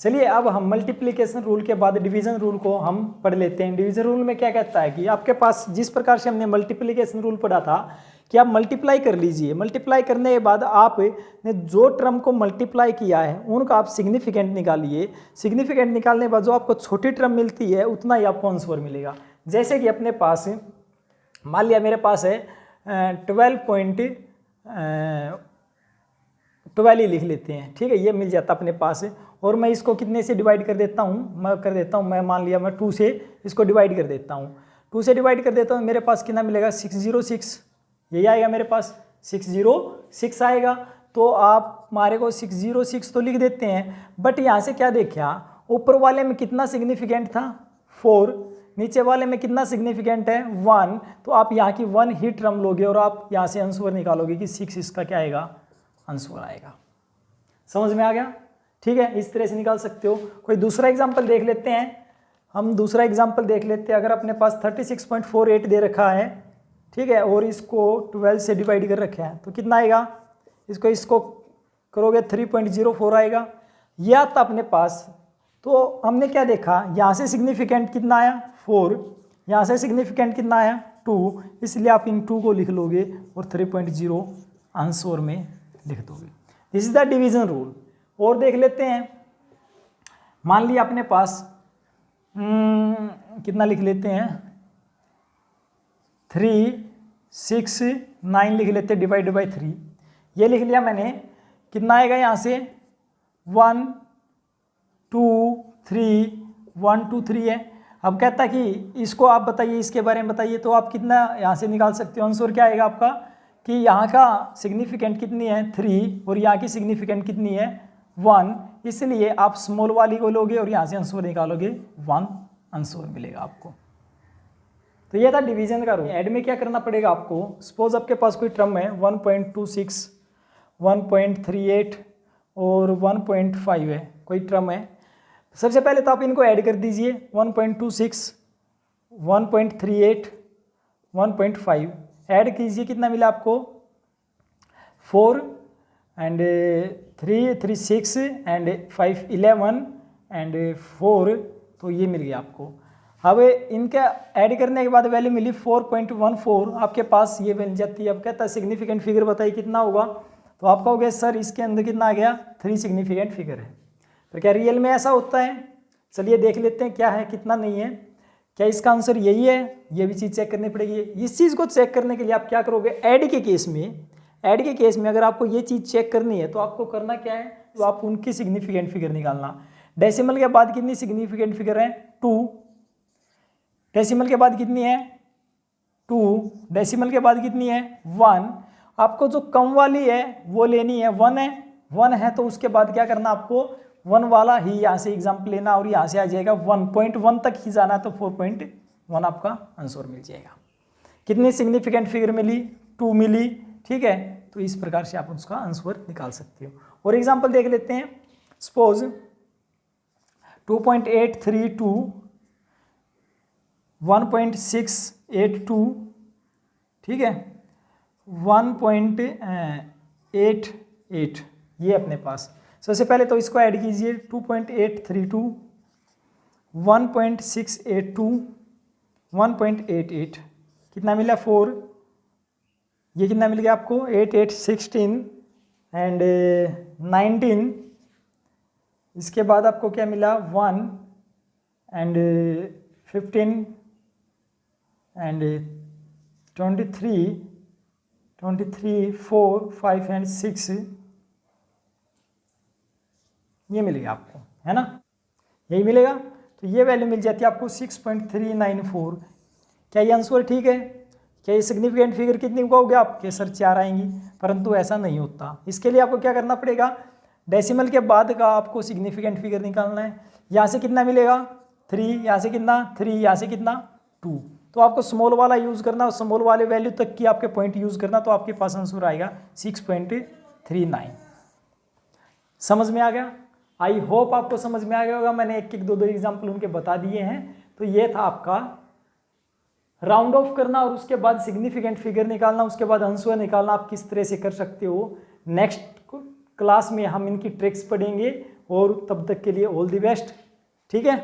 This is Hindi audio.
चलिए अब हम मल्टीप्लिकेशन रूल के बाद डिवीजन रूल को हम पढ़ लेते हैं। डिवीजन रूल में क्या कहता है कि आपके पास जिस प्रकार से हमने मल्टीप्लिकेशन रूल पढ़ा था कि आप मल्टीप्लाई कर लीजिए, मल्टीप्लाई करने के बाद आपने जो टर्म को मल्टीप्लाई किया है उनका आप सिग्निफिकेंट निकालिए। सिग्निफिकेंट निकालने के बाद जो आपको छोटी टर्म मिलती है उतना ही आपको आंसर मिलेगा। जैसे कि अपने पास मान लिया मेरे पास है 12 ही लिख लेते हैं, ठीक है, ये मिल जाता अपने पास। और मैं इसको कितने से डिवाइड कर देता हूँ, मैं मान लिया मैं 2 से इसको डिवाइड कर देता हूँ। 2 से डिवाइड कर देता हूँ, मेरे पास कितना मिलेगा 606, यही आएगा मेरे पास 606 आएगा। तो आप हमारे को 606 तो लिख देते हैं, बट यहाँ से क्या देखा, ऊपर वाले में कितना सिग्निफिकेंट था 4, नीचे वाले में कितना सिग्निफिकेंट है 1। तो आप यहाँ की 1 ही टर्म लोगे और आप यहाँ से आंसर निकालोगे कि 6 इसका क्या आएगा, आंसर आएगा। समझ में आ गया? ठीक है, इस तरह से निकाल सकते हो। कोई दूसरा एग्जांपल देख लेते हैं, हम दूसरा एग्जांपल देख लेते हैं। अगर अपने पास 36.48 दे रखा है, ठीक है, और इसको 12 से डिवाइड कर रखे हैं तो कितना आएगा, इसको करोगे 3.04 आएगा। यह था अपने पास। तो हमने क्या देखा, यहाँ से सिग्निफिकेंट कितना आया 4, यहाँ से सिग्निफिकेंट कितना आया 2, इसलिए आप इन 2 को लिख लोगे और 3.0 आंसर में लिख दोगे। This is the division rule. और देख लेते हैं, मान लिया अपने पास कितना लिख लेते हैं 3, 6, 9 लिख लेते हैं डिवाइड बाई 3। ये लिख लिया मैंने, कितना आएगा यहाँ से 1 2 3 1 2 3 है। अब कहता है कि इसको आप बताइए, इसके बारे में बताइए। तो आप कितना यहाँ से निकाल सकते हो, आंसर क्या आएगा आपका कि यहाँ का सिग्निफिकेंट कितनी है 3 और यहाँ की सिग्निफिकेंट कितनी है 1, इसलिए आप स्मॉल वाली को लोगे और यहाँ से आंसर निकालोगे 1 आंसर मिलेगा आपको। तो ये था डिवीजन का रूल। ऐड में क्या करना पड़ेगा आपको, सपोज आपके पास कोई टर्म है 1.26, 1.38 और 1.5 है, कोई टर्म है। सबसे पहले तो आप इनको ऐड कर दीजिए, 1.26, 1.38, 1.5 ऐड कीजिए, कितना मिला आपको 4 एंड 3 6 एंड 5 11 एंड 4, तो ये मिल गया आपको। अब इनका ऐड करने के बाद वैल्यू मिली 4.14 आपके पास, ये मिल जाती है। अब कहता है सिग्निफिकेंट फिगर बताइए कितना होगा, तो आप कहोगे सर इसके अंदर कितना आ गया 3 सिग्निफिकेंट फिगर है। तो क्या रियल में ऐसा होता है? चलिए देख लेते हैं क्या है कितना नहीं है। क्या इसका आंसर यही है, ये भी चीज़ चेक करनी पड़ेगी। इस चीज़ को चेक करने के लिए आप क्या करोगे, ऐड के केस में अगर आपको ये चीज़ चेक करनी है तो आपको करना क्या है, तो आप उनकी सिग्निफिकेंट फिगर निकालना। डेसिमल के बाद कितनी सिग्निफिकेंट फिगर है 2, डेसिमल के बाद कितनी है 2, डेसिमल के बाद कितनी है 1। आपको जो कम वाली है वो लेनी है 1 है तो उसके बाद क्या करना आपको 1 वाला ही यहाँ से एग्जाम्पल लेना और यहाँ से आ जाएगा 1.1 तक ही जाना, तो 4.1 आपका आंसर मिल जाएगा। कितनी सिग्निफिकेंट फिगर मिली 2 मिली, ठीक है। तो इस प्रकार से आप उसका आंसर निकाल सकते हो। और एग्जाम्पल देख लेते हैं, सपोज 2.832, 1.682, ठीक है, 1.88, ये अपने पास। सबसे पहले तो इसको ऐड कीजिए, 2.832, 1.682, 1.88, कितना मिला 4, ये कितना मिल गया आपको 8 8 16 एंड 19। इसके बाद आपको क्या मिला 1 एंड 15 एंड 23 4 5 एंड 6, ये मिलेगा आपको, है ना, यही मिलेगा। तो ये वैल्यू मिल जाती है आपको 6.394। क्या ये आंसर ठीक है? क्या ये सिग्निफिकेंट फिगर कितनी उगाओगे आपके सर 4 आएंगी, परंतु ऐसा नहीं होता। इसके लिए आपको क्या करना पड़ेगा, डेसिमल के बाद का आपको सिग्निफिकेंट फिगर निकालना है। यहाँ से कितना मिलेगा 3, यहाँ से कितना 3, यहाँ से कितना 2। तो आपको स्मॉल वाला यूज़ करना और स्मॉल वाले वैल्यू तक की आपके पॉइंट यूज़ करना, तो आपके पास आंसर आएगा 6.39। समझ में आ गया? आई होप आपको समझ में आ गया होगा। मैंने एक 2 एग्जाम्पल उनके बता दिए हैं। तो ये था आपका राउंड ऑफ करना और उसके बाद सिग्निफिकेंट फिगर निकालना, उसके बाद आंसर निकालना आप किस तरह से कर सकते हो। नेक्स्ट क्लास में हम इनकी ट्रिक्स पढ़ेंगे और तब तक के लिए ऑल द बेस्ट। ठीक है।